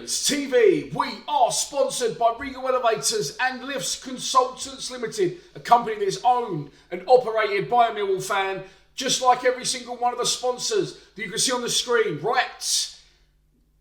Champions TV. We are sponsored by Regal Elevators and Lifts Consultants Limited, a company that is owned and operated by a Millwall fan, just like every single one of the sponsors that you can see on the screen right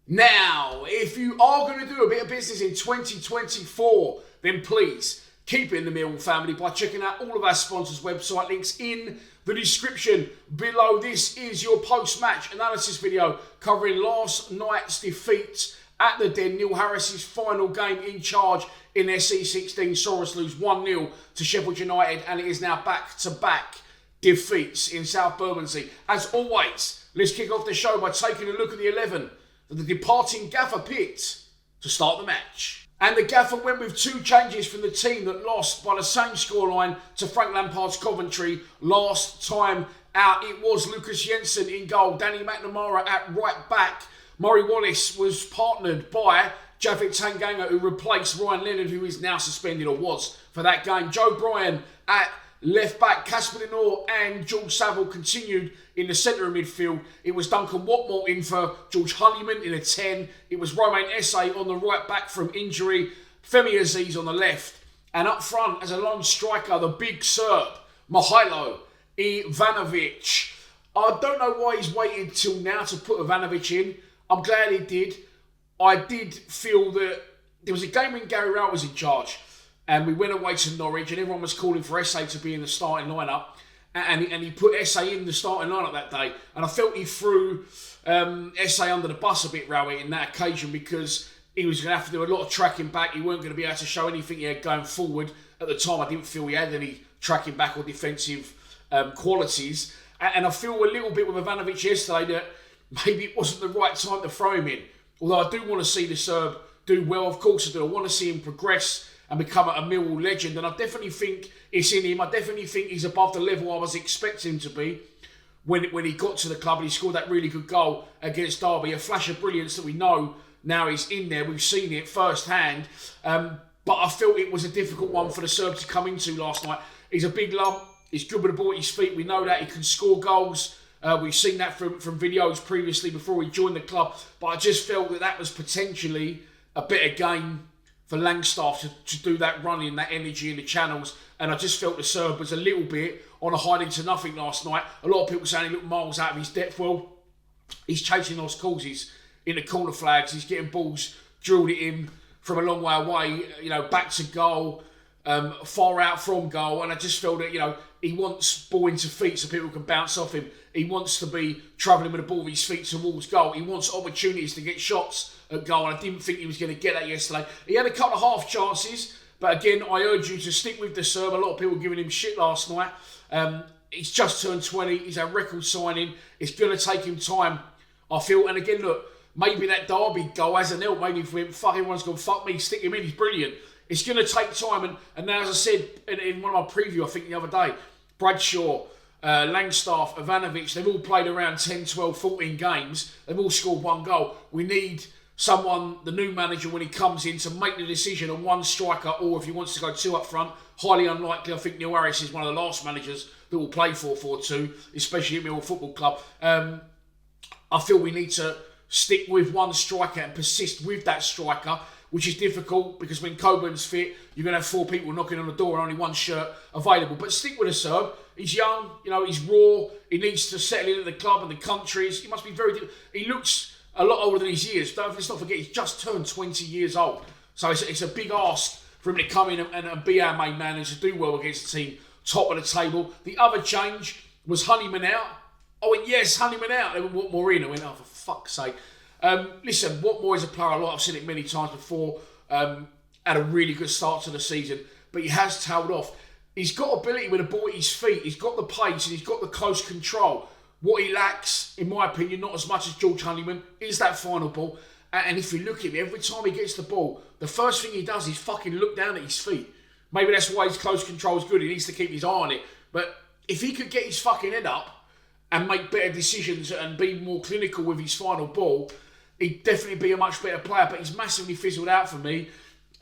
now. If you are going to do a bit of business in 2024, then please keep it in the Millwall family by checking out all of our sponsors' website links in the description below. This is your post-match analysis video covering last night's defeat at the Den. Neil Harris's final game in charge in SE16 saw us lose 1-0 to Sheffield United, and it is now back-to-back defeats in South Bermondsey. As always, let's kick off the show by taking a look at the 11 that the departing gaffer picked to start the match. And the gaffer went with two changes from the team that lost by the same scoreline to Frank Lampard's Coventry last time out. It was Lucas Jensen in goal, Danny McNamara at right back. Murray Wallace was partnered by Javed Tanganga, who replaced Ryan Leonard, who is now suspended or was for that game. Joe Bryan at left back, Casper Lenore and George Saville continued in the centre of midfield. It was Duncan Watmore in for George Honeyman in a 10. It was Romain Esse on the right back from injury, Femi Aziz on the left. And up front as a lone striker, the big Serb, Mihailo Ivanovic. I don't know why he's waited till now to put Ivanovic in. I'm glad he did. I did feel that there was a game when Gary Rowett was in charge, and we went away to Norwich, and everyone was calling for Esse to be in the starting lineup. And he put Esse in the starting lineup that day. And I felt he threw Esse under the bus a bit, Rowett, in that occasion, because he was going to have to do a lot of tracking back. He weren't going to be able to show anything he had going forward. At the time, I didn't feel he had any tracking back or defensive qualities. And I feel a little bit with Ivanovic yesterday that maybe it wasn't the right time to throw him in. Although I do want to see the Serb do well. Of course I do. I want to see him progress and become a Millwall legend, and I definitely think it's in him. I definitely think he's above the level I was expecting him to be when he got to the club and he scored that really good goal against Derby. A flash of brilliance that we know now he's in there. We've seen it firsthand, but I felt it was a difficult one for the Serb to come into last night. He's a big lump. He's good with the ball at his feet. We know that he can score goals. We've seen that from videos previously before he joined the club, but I just felt that was potentially a better game for Langstaff to do that running, that energy in the channels. And I just felt the Serb was a little bit on a hiding to nothing last night. A lot of people saying he looked miles out of his depth. Well, he's chasing those causes in the corner flags. He's getting balls drilled at him from a long way away, back to goal, far out from goal. And I just felt that, he wants ball into feet so people can bounce off him. He wants to be travelling with the ball with his feet towards goal. He wants opportunities to get shots at goal, and I didn't think he was going to get that yesterday. He had a couple of half chances, but again, I urge you to stick with the Serb. A lot of people giving him shit last night. He's just turned 20. He's a record signing. It's going to take him time, I feel. And again, look, maybe that Derby goal hasn't helped. Maybe for him, everyone's gone, fuck me, stick him in. He's brilliant. It's going to take time. And now, as I said in one of my preview, I think the other day, Bradshaw, Langstaff, Ivanovic, they've all played around 10, 12, 14 games. They've all scored one goal. We need someone, the new manager, when he comes in, to make the decision on one striker, or if he wants to go two up front. Highly unlikely. I think Neil Harris is one of the last managers that will play 4-4-2, especially at Millwall Football Club. I feel we need to stick with one striker and persist with that striker, which is difficult because when Coburn's fit, you're going to have four people knocking on the door and only one shirt available. But stick with the Serb. He's young, he's raw. He needs to settle into the club and the countries. He must be very... He looks a lot older than his years. Let's not forget, he's just turned 20 years old. So it's a big ask for him to come in and be our main man and to do well against the team top of the table. The other change was Honeyman out. I went, yes, Honeyman out. They went Watmore in. I went, oh, for fuck's sake. Listen, Watmore is a player I like. I've seen it many times before. Had a really good start to the season, but he has tailed off. He's got ability with the ball at his feet. He's got the pace and he's got the close control. What he lacks, in my opinion, not as much as George Honeyman, is that final ball. And if you look at him, every time he gets the ball, the first thing he does is fucking look down at his feet. Maybe that's why his close control is good. He needs to keep his eye on it. But if he could get his fucking head up and make better decisions and be more clinical with his final ball, he'd definitely be a much better player. But he's massively fizzled out for me.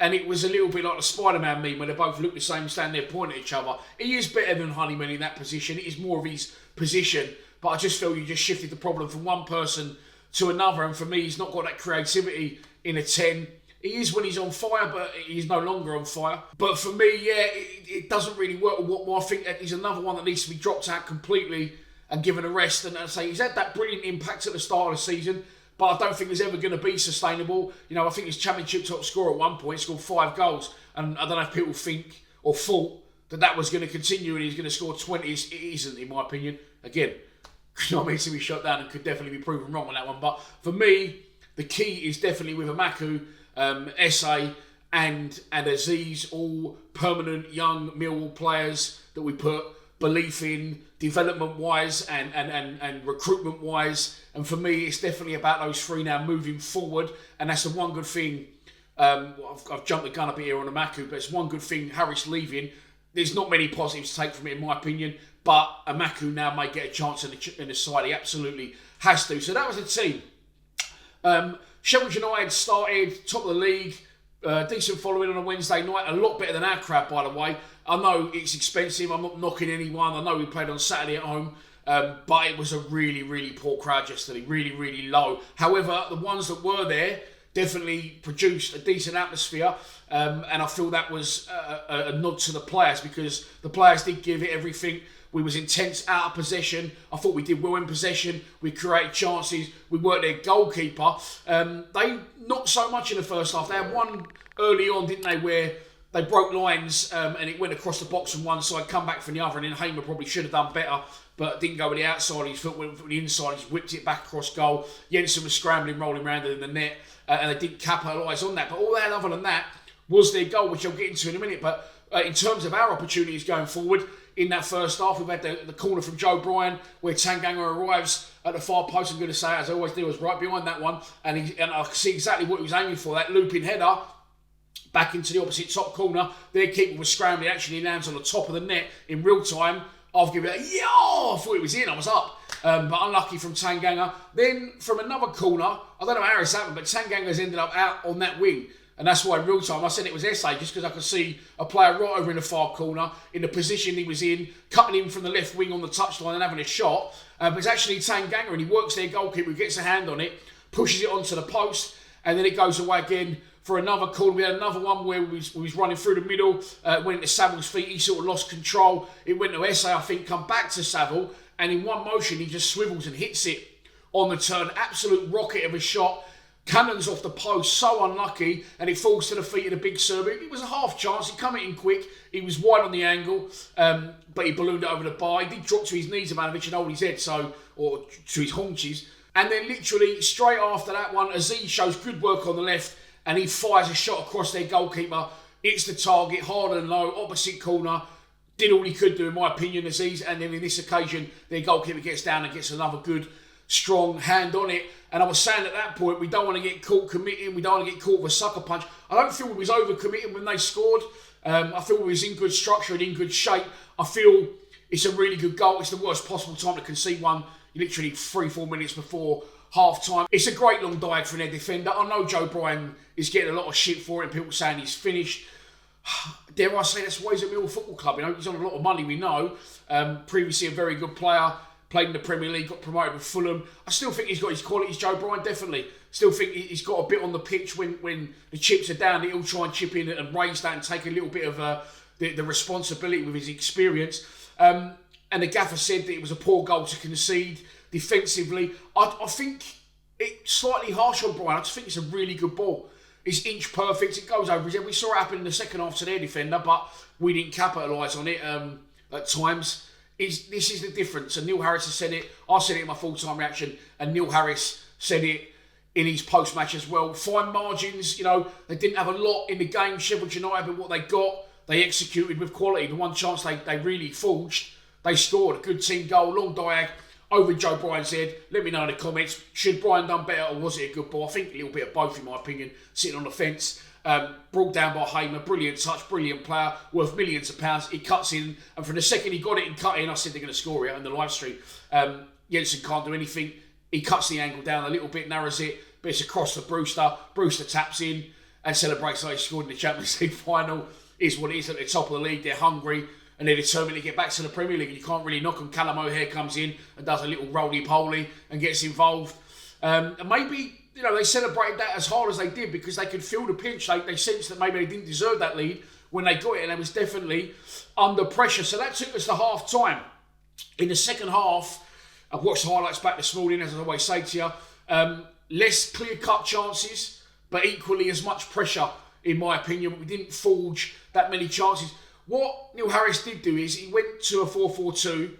And it was a little bit like the Spider-Man meme where they both look the same, stand there pointing at each other. He is better than Honeyman in that position. It is more of his position. But I just feel you just shifted the problem from one person to another. And for me, he's not got that creativity in a 10. He is when he's on fire, but he's no longer on fire. But for me, yeah, it doesn't really work with Watmore. I think that he's another one that needs to be dropped out completely and given a rest. And I say he's had that brilliant impact at the start of the season, but I don't think it's ever going to be sustainable. You know, I think he's championship top scorer at one point, scored 5 goals. And I don't know if people think or thought that was going to continue and he's going to score 20. It isn't, in my opinion. Again, not meant to be shut down and could definitely be proven wrong on that one. But for me, the key is definitely with Amaku, SA and Aziz, all permanent young Millwall players that we put belief in development-wise and recruitment-wise. And for me, it's definitely about those 3 now moving forward. And that's the one good thing. I've jumped the gun a bit here on Amaku, but it's one good thing Harris leaving. There's not many positives to take from it, in my opinion. But Amaku now may get a chance in the side. He absolutely has to. So that was the team. Sheffield United started top of the league, decent following on a Wednesday night, a lot better than our crowd, by the way. I know it's expensive, I'm not knocking anyone, I know we played on Saturday at home, but it was a really, really poor crowd yesterday, really, really low. However, the ones that were there definitely produced a decent atmosphere, and I feel that was a nod to the players, because the players did give it everything. We was intense out of possession. I thought we did well in possession. We created chances. We worked their goalkeeper. They not so much in the first half. They had one early on, didn't they, where they broke lines and it went across the box from one side, come back from the other, and then Hamer probably should have done better, but didn't go with the outside. His foot went from the inside. He whipped it back across goal. Jensen was scrambling, rolling around in the net, and they didn't capitalise on that. But all they had other than that was their goal, which I'll get into in a minute. But in terms of our opportunities going forward, in that first half, we've had the corner from Joe Bryan where Tanganga arrives at the far post. I'm going to say, as I always do, was right behind that one. And I can see exactly what he was aiming for. That looping header back into the opposite top corner. Their keeper was scrambling. Actually lands on the top of the net in real time. I've given it a I thought it was in. I was up. But unlucky from Tanganga. Then from another corner, I don't know how it's happened, but Tanganga's ended up out on that wing. And that's why in real time I said it was SA, just because I could see a player right over in the far corner, in the position he was in, cutting him from the left wing on the touchline and having a shot. But it's actually Tanganga, and he works their goalkeeper, gets a hand on it, pushes it onto the post, and then it goes away again for another corner. We had another one where we was running through the middle, went into Saville's feet, he sort of lost control. It went to SA, I think, come back to Saville, and in one motion he just swivels and hits it on the turn. Absolute rocket of a shot. Cannons off the post, so unlucky, and it falls to the feet of the big Serbian. It was a half chance, he come in quick, he was wide on the angle, but he ballooned it over the bar. He did drop to his knees, Ivanovic, and hold his head, or to his haunches. And then literally straight after that one, Aziz shows good work on the left, and he fires a shot across their goalkeeper. It's the target, hard and low, opposite corner. Did all he could do, in my opinion, Aziz. And then in this occasion, their goalkeeper gets down and gets another good, strong hand on it. And I was saying at that point, we don't want to get caught committing. We don't want to get caught with a sucker punch. I don't feel we was over-committing when they scored. I feel we was in good structure and in good shape. I feel it's a really good goal. It's the worst possible time to concede one, literally 3-4 minutes before half-time. It's a great long dive for their defender. I know Joe Bryan is getting a lot of shit for it, and people saying he's finished. Dare I say that's why he's at Millwall Football Club. You know, he's on a lot of money, we know. Previously a very good player. Played in the Premier League, got promoted with Fulham. I still think he's got his qualities, Joe Bryan, definitely. Still think he's got a bit on the pitch when the chips are down. He'll try and chip in and raise that and take a little bit of the responsibility with his experience. And the gaffer said that it was a poor goal to concede defensively. I think it's slightly harsh on Bryan. I just think it's a really good ball. It's inch perfect. It goes over his head. We saw it happen in the second half to their defender, but we didn't capitalise on it at times. This is the difference, and Neil Harris has said it. I said it in my full-time reaction, and Neil Harris said it in his post-match as well. Fine margins, you know, they didn't have a lot in the game, Sheffield United, but what they got, they executed with quality. The one chance they really forged, they scored a good team goal, long diag, over Joe Bryan's head. Let me know in the comments, should Bryan done better or was it a good ball? I think a little bit of both, in my opinion, sitting on the fence. Brought down by Hamer, brilliant touch, brilliant player, worth millions of pounds. He cuts in, and from the second he got it and cut in, I said they're going to score it on the live stream. Jensen can't do anything. He cuts the angle down a little bit, narrows it, but it's across to Brewster. Brewster taps in and celebrates like he scored in the Champions League final. Is what it is at the top of the league. They're hungry and they're determined to get back to the Premier League. And you can't really knock them. Callum O'Hare comes in and does a little roly-poly and gets involved. And maybe they celebrated that as hard as they did because they could feel the pinch. They sensed that maybe they didn't deserve that lead when they got it, and they was definitely under pressure. So that took us to half time. In the second half, I've watched the highlights back this morning, as I always say to you. Less clear-cut chances, but equally as much pressure, in my opinion. We didn't forge that many chances. What Neil Harris did do is he went to a 4-4-2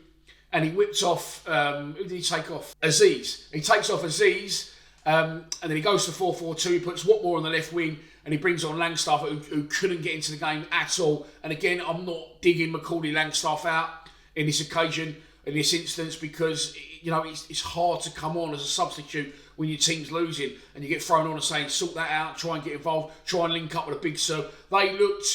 and he whipped off, who did he take off? Aziz. He takes off Aziz and then he goes to 4-4-2. He puts Watmore on the left wing and he brings on Langstaff, who couldn't get into the game at all. And again, I'm not digging Macaulay Langstaff out in this occasion, in this instance, because it's hard to come on as a substitute when your team's losing and you get thrown on and saying, sort that out, try and get involved, try and link up with a big sub. They looked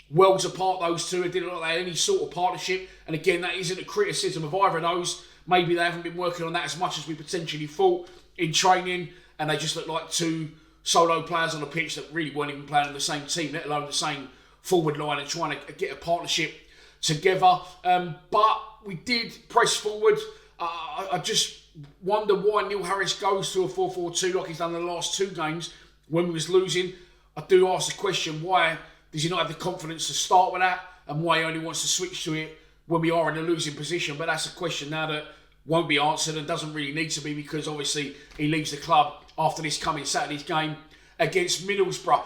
worlds apart, those two. It didn't look like they had any sort of partnership. And again, that isn't a criticism of either of those. Maybe they haven't been working on that as much as we potentially thought in training, and they just look like two solo players on the pitch that really weren't even playing on the same team, let alone the same forward line, and trying to get a partnership together. But we did press forward. I just wonder why Neil Harris goes to a 4-4-2 like he's done the last two games when we was losing. I do ask the question, why does he not have the confidence to start with that, and why he only wants to switch to it when we are in a losing position? But that's a question now that won't be answered and doesn't really need to be, because obviously he leaves the club after this coming Saturday's game against Middlesbrough.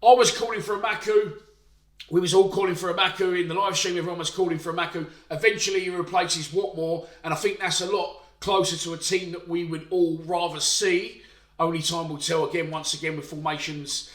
I was calling for a Maku. We was all calling for a Maku. In the live stream, everyone was calling for a Maku. Eventually he replaces Watmore, and I think that's a lot closer to a team that we would all rather see. Only time will tell, once again with formations,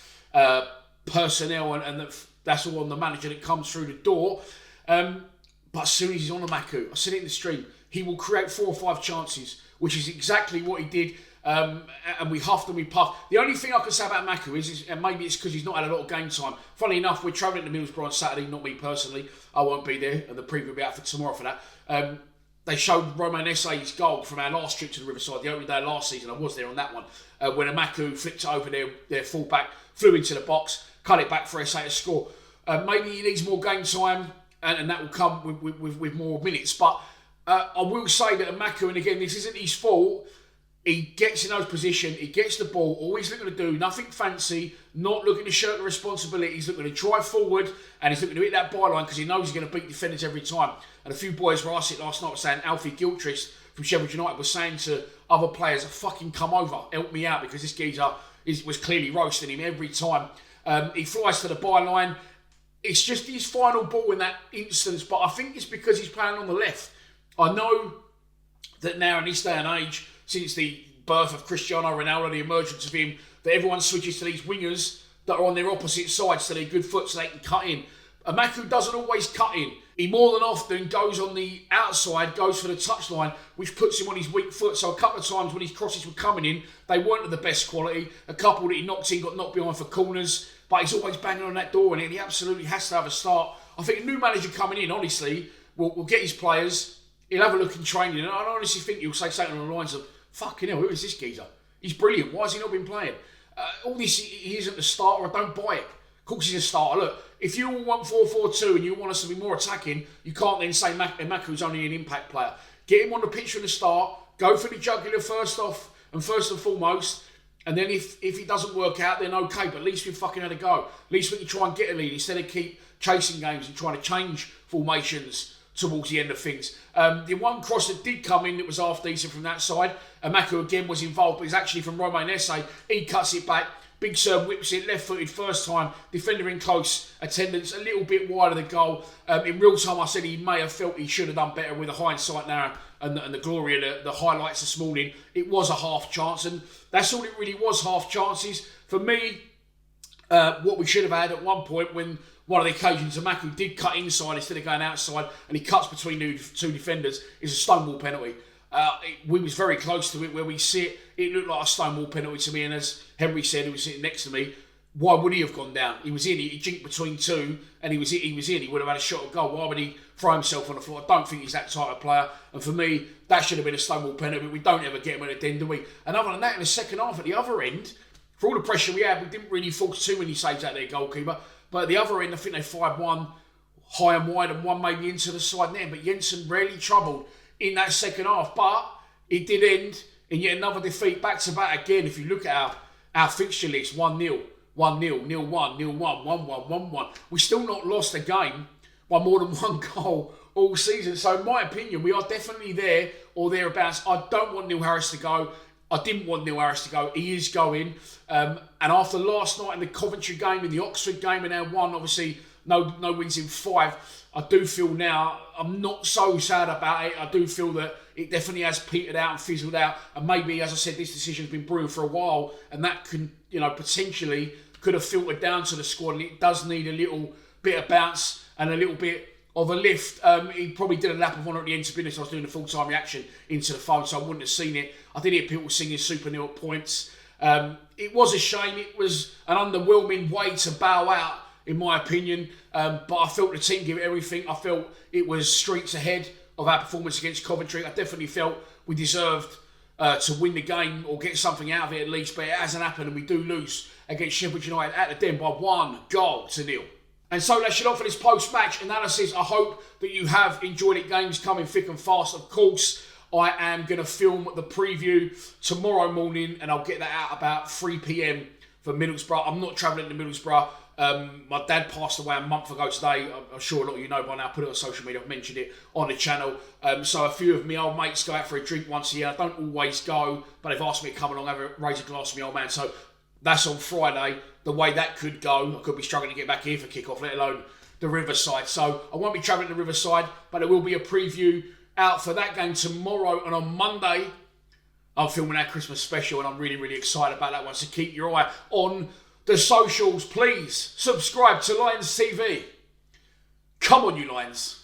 personnel, and that's all on the manager that comes through the door. But as soon as he's on a Maku, I said it in the stream, he will create 4 or 5 chances, which is exactly what he did. And we huffed and we puffed. The only thing I can say about Maku is and maybe it's because he's not had a lot of game time. Funnily enough, we're travelling to Middlesbrough on Saturday, not me personally. I won't be there, and the preview will be out for tomorrow for that. They showed Romain Esse's goal from our last trip to the Riverside, the opening day last season. I was there on that one. When Maku flicked it over their full-back, flew into the box, cut it back for Esse to score. Maybe he needs more game time, and that will come with more minutes. But I will say that Maku, and again, this isn't his fault, he gets in those positions, he gets the ball, all he's looking to do, nothing fancy, not looking to shirk the responsibility, he's looking to drive forward, and he's looking to hit that byline because he knows he's going to beat defenders every time. And a few boys were asked it last night saying, Alfie Gilchrist from Sheffield United was saying to other players, fucking come over, help me out, because this geezer was clearly roasting him every time. He flies to the byline. It's just his final ball in that instance, but I think it's because he's playing on the left. I know that now in this day and age, since the birth of Cristiano Ronaldo, the emergence of him, that everyone switches to these wingers that are on their opposite sides so they're good foot so they can cut in. Maku doesn't always cut in. He more than often goes on the outside, goes for the touchline, which puts him on his weak foot. So a couple of times when his crosses were coming in, they weren't of the best quality. A couple that he knocked in got knocked behind for corners, but he's always banging on that door, and he absolutely has to have a start. I think a new manager coming in, honestly, will get his players, he'll have a look in training, and I honestly think he'll say something on the lines of, fucking hell, who is this geezer? He's brilliant. Why has he not been playing? All this, he isn't the starter. I don't buy it. Of course he's a starter. Look, if you all want 4-4-2 and you want us to be more attacking, you can't then say Maku's only an impact player. Get him on the pitch from the start. Go for the jugular first off and first and foremost. And then if he doesn't work out, then okay. But at least we fucking had a go. At least we can try and get a lead instead of keep chasing games and trying to change formations towards the end of things. The one cross that did come in that was half decent from that side, Maku again was involved, but it's actually from Romain Esse. He cuts it back. Big Sir whips it left-footed first time. Defender in close attendance, a little bit wide of the goal. In real time, I said he may have felt he should have done better with the hindsight now and the glory of the highlights this morning. It was a half chance, and that's all it really was, half chances. For me, what we should have had at one point when one of the occasions Maku did cut inside instead of going outside, and he cuts between two defenders, is a stonewall penalty. We was very close to it where we sit. It looked like a stonewall penalty to me, and as Henry said, who was sitting next to me, why would he have gone down? He was in, he jinked between two, and he was in, he would have had a shot at goal. Why would he throw himself on the floor? I don't think he's that type of player, and for me, that should have been a stonewall penalty, but we don't ever get him at the end, do we? And other than that, in the second half, at the other end, for all the pressure we had, we didn't really force too many saves out their goalkeeper, but at the other end, I think they fired one high and wide, and one maybe into the side net, but Jensen rarely troubled in that second half, but it did end in yet another defeat back to back again. If you look at our fixture list 1-0, 1-0, 0-1, 0-1, 1-1, 1-1. We've still not lost a game by more than one goal all season. So in my opinion, we are definitely there or thereabouts. I don't want Neil Harris to go. I didn't want Neil Harris to go. He is going. And after last night in the Coventry game, in the Oxford game, and now one, obviously, no wins in 5, I do feel now, I'm not so sad about it. I do feel that it definitely has petered out and fizzled out. And maybe, as I said, this decision's been brewing for a while. And that can, potentially could have filtered down to the squad. And it does need a little bit of bounce and a little bit of a lift. He probably did a lap of honour at the end, to be honest. I was doing a full-time reaction into the phone, so I wouldn't have seen it. I did hear people singing Super Neil at points. It was a shame. It was an underwhelming way to bow out, in my opinion. But I felt the team give it everything. I felt it was streets ahead of our performance against Coventry. I definitely felt we deserved to win the game or get something out of it at least. But it hasn't happened, and we do lose against Sheffield United at the Den by 1-0. And so that's it all for this post-match analysis. I hope that you have enjoyed it. Games coming thick and fast, of course. I am going to film the preview tomorrow morning, and I'll get that out about 3 p.m. for Middlesbrough. I'm not travelling to Middlesbrough. My dad passed away a month ago today. I'm sure a lot of you know by now. I put it on social media. I've mentioned it on the channel. So a few of my old mates go out for a drink once a year. I don't always go, but they've asked me to come along, raise a glass with my old man. So that's on Friday. The way that could go, I could be struggling to get back here for kick-off, let alone the Riverside. So I won't be travelling to Riverside, but there will be a preview out for that game tomorrow. And on Monday, I'm filming our Christmas special, and I'm really, really excited about that one. So keep your eye on the socials. Please subscribe to Lions TV. Come on, you Lions.